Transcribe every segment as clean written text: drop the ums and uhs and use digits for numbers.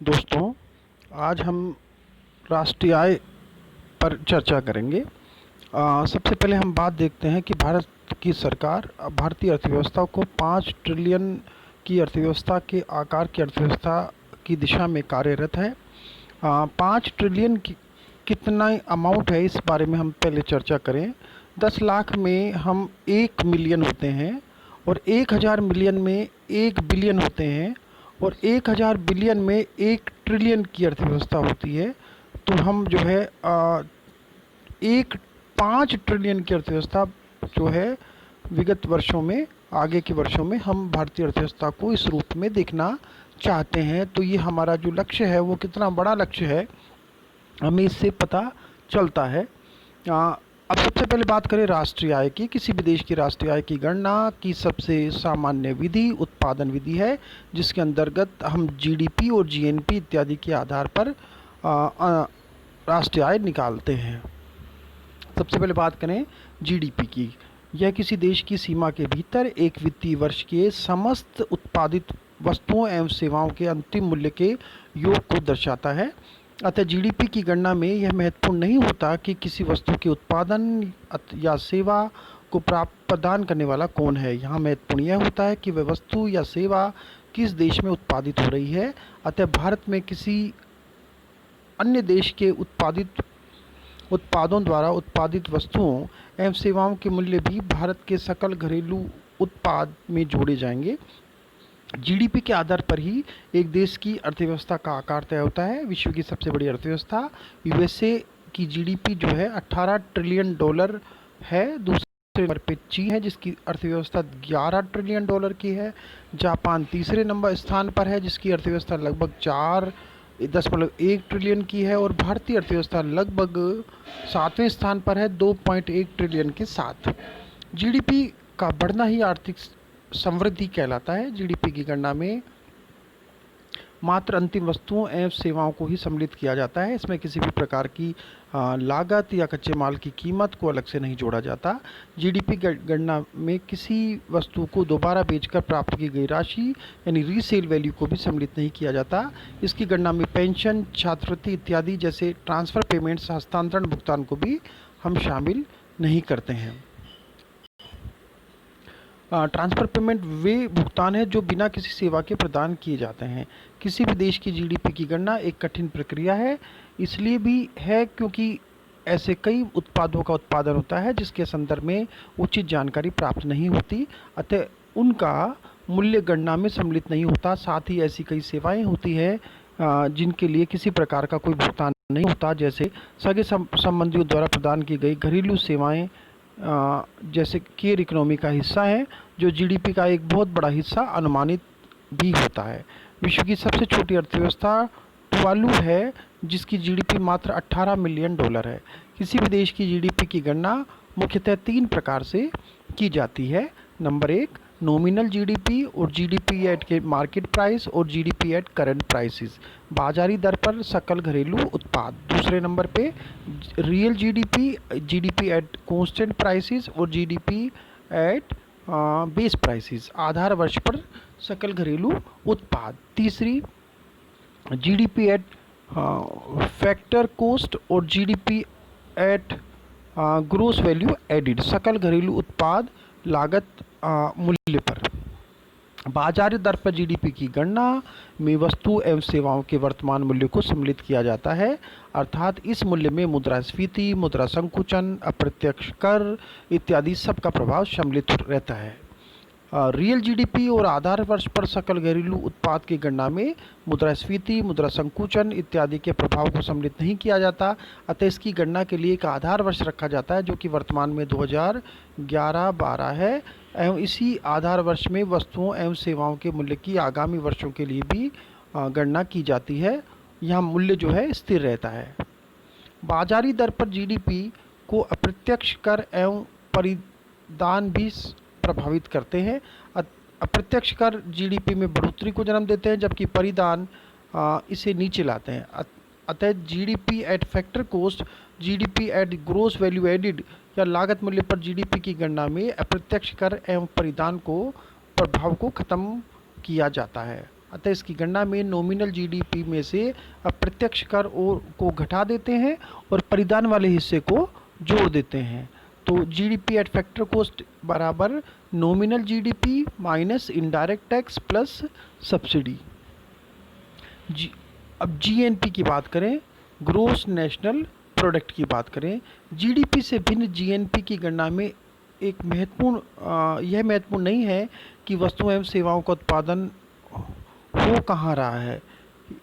दोस्तों, आज हम राष्ट्रीय आय पर चर्चा करेंगे। सबसे पहले हम बात देखते हैं कि भारत की सरकार भारतीय अर्थव्यवस्था को 5 ट्रिलियन की अर्थव्यवस्था के आकार की अर्थव्यवस्था की दिशा में कार्यरत है। 5 ट्रिलियन की कितना अमाउंट है, इस बारे में हम पहले चर्चा करें। 10 लाख में हम 1 मिलियन होते हैं और 1000 मिलियन में 1 बिलियन होते हैं और 1000 बिलियन में 1 ट्रिलियन की अर्थव्यवस्था होती है। तो हम जो है एक 5 ट्रिलियन की अर्थव्यवस्था जो है विगत वर्षों में, आगे के वर्षों में हम भारतीय अर्थव्यवस्था को इस रूप में देखना चाहते हैं। तो ये हमारा जो लक्ष्य है वो कितना बड़ा लक्ष्य है, हमें इससे पता चलता है। अब सबसे पहले बात करें राष्ट्रीय आय की। किसी भी देश की राष्ट्रीय आय की गणना की सबसे सामान्य विधि उत्पादन विधि है, जिसके अंतर्गत हम जीडीपी और जीएनपी इत्यादि के आधार पर राष्ट्रीय आय निकालते हैं। सबसे पहले बात करें जीडीपी की। यह किसी देश की सीमा के भीतर एक वित्तीय वर्ष के समस्त उत्पादित वस्तुओं एवं सेवाओं के अंतिम मूल्य के योग को दर्शाता है। अतः जीडीपी की गणना में यह महत्वपूर्ण नहीं होता कि किसी वस्तु के उत्पादन या सेवा को प्रदान करने वाला कौन है। यहाँ महत्वपूर्ण यह होता है कि वह वस्तु या सेवा किस देश में उत्पादित हो रही है। अतः भारत में किसी अन्य देश के उत्पादों द्वारा उत्पादित वस्तुओं एवं सेवाओं के मूल्य भी भारत के सकल घरेलू उत्पाद में जोड़े जाएंगे। जीडीपी के आधार पर ही एक देश की अर्थव्यवस्था का आकार तय होता है। विश्व की सबसे बड़ी अर्थव्यवस्था यूएसए की जीडीपी जो है 18 ट्रिलियन डॉलर है। दूसरे नंबर पे चीन है, जिसकी अर्थव्यवस्था 11 ट्रिलियन डॉलर की है। जापान तीसरे नंबर स्थान पर है, जिसकी अर्थव्यवस्था लगभग 4.1 ट्रिलियन की है। और भारतीय अर्थव्यवस्था लगभग 7वें स्थान पर है 2.1 ट्रिलियन के साथ। जीडीपी का बढ़ना ही आर्थिक समृद्धि कहलाता है। जीडीपी की गणना में मात्र अंतिम वस्तुओं एवं सेवाओं को ही सम्मिलित किया जाता है। इसमें किसी भी प्रकार की लागत या कच्चे माल की कीमत को अलग से नहीं जोड़ा जाता। जीडीपी गणना में किसी वस्तु को दोबारा बेचकर प्राप्त की गई राशि यानी रीसेल वैल्यू को भी सम्मिलित नहीं किया जाता। इसकी गणना में पेंशन, छात्रवृत्ति इत्यादि जैसे ट्रांसफ़र पेमेंट्स, हस्तांतरण भुगतान को भी हम शामिल नहीं करते हैं। ट्रांसफ़र पेमेंट वे भुगतान है जो बिना किसी सेवा के प्रदान किए जाते हैं। किसी भी देश की जीडीपी की गणना एक कठिन प्रक्रिया है, इसलिए भी है क्योंकि ऐसे कई उत्पादों का उत्पादन होता है जिसके संदर्भ में उचित जानकारी प्राप्त नहीं होती, अतः उनका मूल्य गणना में सम्मिलित नहीं होता। साथ ही ऐसी कई सेवाएं होती है जिनके लिए किसी प्रकार का कोई भुगतान नहीं होता, जैसे सगे संबंधियों द्वारा प्रदान की गई घरेलू सेवाएं जैसे केयर इकोनॉमी का हिस्सा है, जो जीडीपी का एक बहुत बड़ा हिस्सा अनुमानित भी होता है। विश्व की सबसे छोटी अर्थव्यवस्था टुवालू है, जिसकी जीडीपी मात्र 18 मिलियन डॉलर है। किसी भी देश की जीडीपी की गणना मुख्यतः 3 प्रकार से की जाती है। नंबर 1 नॉमिनल जीडीपी और जीडीपी एट के मार्केट प्राइस और जीडीपी एट करंट प्राइसेस, बाजारी दर पर सकल घरेलू उत्पाद। दूसरे नंबर पे real GDP, GDP at constant prices और जीडीपी एट बेस प्राइसेस, आधार वर्ष पर सकल घरेलू उत्पाद। तीसरी जीडीपी एट फैक्टर कॉस्ट और GDP at gross value added, सकल घरेलू उत्पाद लागत मूल्य पर। बाजार दर पर जीडीपी की गणना में वस्तु एवं सेवाओं के वर्तमान मूल्य को सम्मिलित किया जाता है, अर्थात इस मूल्य में मुद्रास्फीति, मुद्रा संकुचन, अप्रत्यक्ष कर इत्यादि सब का प्रभाव सम्मिलित रहता है। रियल जीडीपी और आधार वर्ष पर सकल घरेलू उत्पाद की गणना में मुद्रास्फीति, मुद्रा संकुचन इत्यादि के प्रभाव को सम्मिलित नहीं किया जाता, अतः इसकी गणना के लिए एक आधार वर्ष रखा जाता है जो कि वर्तमान में 2011-12 है, एवं इसी आधार वर्ष में वस्तुओं एवं सेवाओं के मूल्य की आगामी वर्षों के लिए भी गणना की जाती है। यह मूल्य जो है स्थिर रहता है। बाजारी दर पर जीडीपी को अप्रत्यक्ष कर एवं परिदान भी प्रभावित करते हैं। अप्रत्यक्ष कर जीडीपी में बढ़ोतरी को जन्म देते हैं, जबकि परिदान इसे नीचे लाते हैं। अतः GDP at factor cost, GDP at gross value added या लागत मूल्य पर जीडीपी की गणना में अप्रत्यक्ष कर एवं परिदान को प्रभाव को खत्म किया जाता है। अतः इसकी गणना में नॉमिनल जीडीपी में से अप्रत्यक्ष कर और को घटा देते हैं और परिधान वाले हिस्से को जोड़ देते हैं। तो जीडीपी एट फैक्टर कॉस्ट बराबर nominal GDP minus indirect tax plus subsidy. अब जीएनपी की बात करें, ग्रोस नेशनल प्रोडक्ट की बात करें, जीडीपी से भिन्न जीएनपी की गणना में एक यह महत्वपूर्ण नहीं है कि वस्तुओं एवं सेवाओं का उत्पादन हो कहाँ रहा है,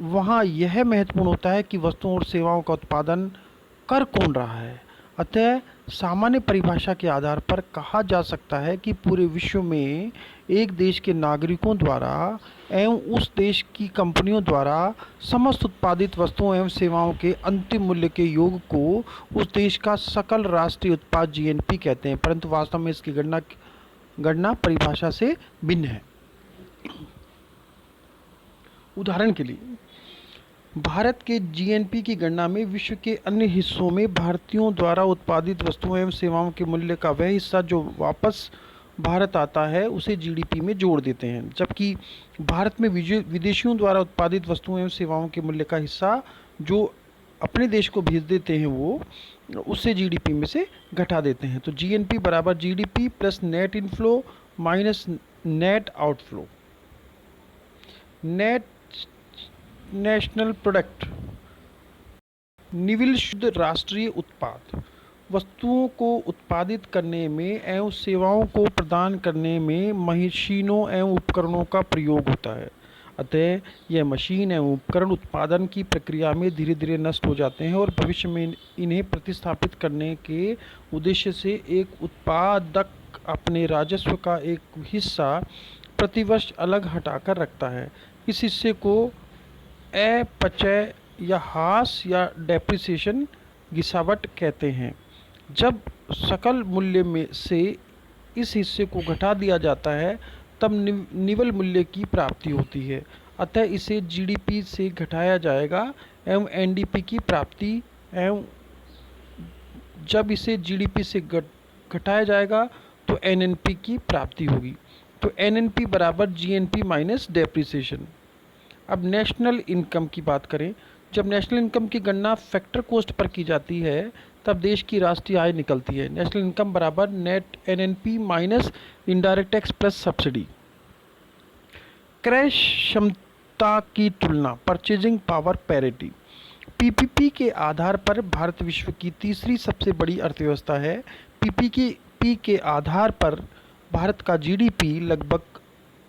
वहाँ यह महत्वपूर्ण होता है कि वस्तुओं और सेवाओं का उत्पादन कर कौन रहा है। अतः सामान्य परिभाषा के आधार पर कहा जा सकता है कि पूरे विश्व में एक देश के नागरिकों द्वारा एवं उस देश की कंपनियों द्वारा समस्त उत्पादित वस्तुओं एवं सेवाओं के अंतिम मूल्य के योग को उस देश का सकल राष्ट्रीय उत्पाद जीएनपी कहते हैं, परंतु वास्तव में इसकी गणना परिभाषा से भिन्न है। उदाहरण के लिए भारत के जीएनपी की गणना में विश्व के अन्य हिस्सों में भारतीयों द्वारा उत्पादित वस्तुओं एवं सेवाओं के मूल्य का वह हिस्सा जो वापस भारत आता है उसे जीडीपी में जोड़ देते हैं, जबकि भारत में विदेशियों द्वारा उत्पादित वस्तुओं एवं सेवाओं के मूल्य का हिस्सा जो अपने देश को भेज देते हैं वो उससे जीडीपी में से घटा देते हैं। तो जीएनपी बराबर GDP plus net inflow minus net outflow. Net national product निविल शुद्ध राष्ट्रीय उत्पाद वस्तुओं को उत्पादित करने में एवं सेवाओं को प्रदान करने में मशीनों एवं उपकरणों का प्रयोग होता है। अतः यह मशीन एवं उपकरण उत्पादन की प्रक्रिया में धीरे धीरे नष्ट हो जाते हैं और भविष्य में इन्हें प्रतिस्थापित करने के उद्देश्य से एक उत्पादक अपने राजस्व का एक हिस्सा प्रतिवर्ष अलग हटाकर रखता है। इस हिस्से को अपचय या ह्रास या डेप्रिसिएशन गिरावट कहते हैं। जब सकल मूल्य में से इस हिस्से को घटा दिया जाता है तब निवल मूल्य की प्राप्ति होती है। अतः इसे जीडीपी से घटाया जाएगा एवं एनडीपी की प्राप्ति एवं जब इसे जीडीपी से घटाया जाएगा तो एनएनपी की प्राप्ति होगी। तो एनएनपी बराबर जीएनपी माइनस डेप्रिसिएशन। अब नेशनल इनकम की बात करें, जब नेशनल इनकम की गणना फैक्टर कॉस्ट पर की जाती है तब देश की राष्ट्रीय आय निकलती है। नेशनल इनकम बराबर net NNP minus indirect tax plus subsidy. क्रय क्षमता की तुलना परचेजिंग पावर पैरिटी। पीपीपी के आधार पर भारत विश्व की तीसरी सबसे बड़ी अर्थव्यवस्था है। पीपीपी के आधार पर भारत का जीडीपी लगभग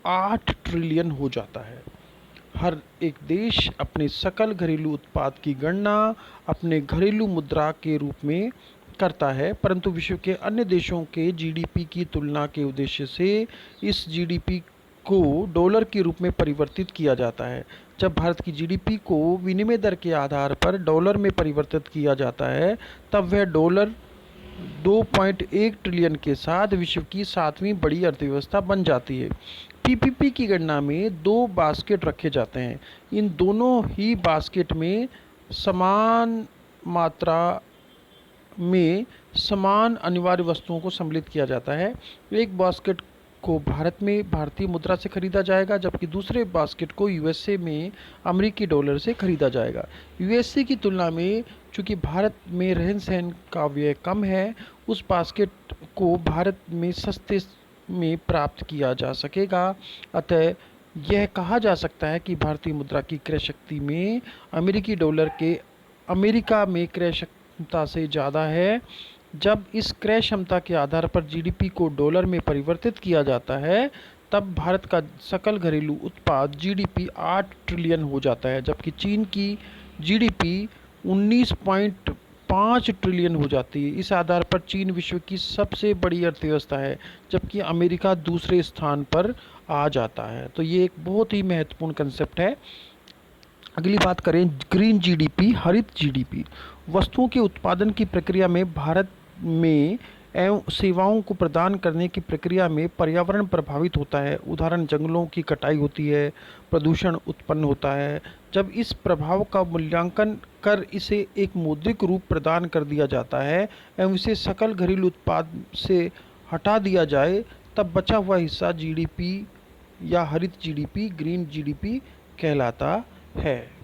8 ट्रिलियन हो जाता है। हर एक देश अपने सकल घरेलू उत्पाद की गणना अपने घरेलू मुद्रा के रूप में करता है, परंतु विश्व के अन्य देशों के जीडीपी की तुलना के उद्देश्य से इस जीडीपी को डॉलर के रूप में परिवर्तित किया जाता है। जब भारत की जीडीपी को विनिमय दर के आधार पर डॉलर में परिवर्तित किया जाता है तब वह डॉलर 2.1 ट्रिलियन के साथ विश्व की 7वीं बड़ी अर्थव्यवस्था बन जाती है। पीपीपी की गणना में 2 बास्केट रखे जाते हैं। इन दोनों ही बास्केट में समान मात्रा में समान अनिवार्य वस्तुओं को सम्मिलित किया जाता है। एक बास्केट को भारत में भारतीय मुद्रा से खरीदा जाएगा जबकि दूसरे बास्केट को यूएसए में अमेरिकी डॉलर से खरीदा जाएगा। यूएसए की तुलना में चूँकि भारत में रहन सहन का व्यय कम है, उस बास्केट को भारत में सस्ते में प्राप्त किया जा सकेगा। अतः यह कहा जा सकता है कि भारतीय मुद्रा की क्रय शक्ति में अमेरिकी डॉलर के अमेरिका में क्रय क्षमता से ज़्यादा है। जब इस क्रय क्षमता के आधार पर जीडीपी को डॉलर में परिवर्तित किया जाता है तब भारत का सकल घरेलू उत्पाद जीडीपी 8 ट्रिलियन हो जाता है, जबकि चीन की जीडीपी 19.5 ट्रिलियन हो जाती है। इस आधार पर चीन विश्व की सबसे बड़ी अर्थव्यवस्था है जबकि अमेरिका दूसरे स्थान पर आ जाता है। तो ये एक बहुत ही महत्वपूर्ण कंसेप्ट है। अगली बात करें ग्रीन जीडीपी, हरित जीडीपी। वस्तुओं के उत्पादन की प्रक्रिया में भारत में एवं सेवाओं को प्रदान करने की प्रक्रिया में पर्यावरण प्रभावित होता है। उदाहरण जंगलों की कटाई होती है, प्रदूषण उत्पन्न होता है। जब इस प्रभाव का मूल्यांकन कर इसे एक मौद्रिक रूप प्रदान कर दिया जाता है एवं इसे सकल घरेलू उत्पाद से हटा दिया जाए तब बचा हुआ हिस्सा जीडीपी या हरित जीडीपी, ग्रीन जीडीपी कहलाता है।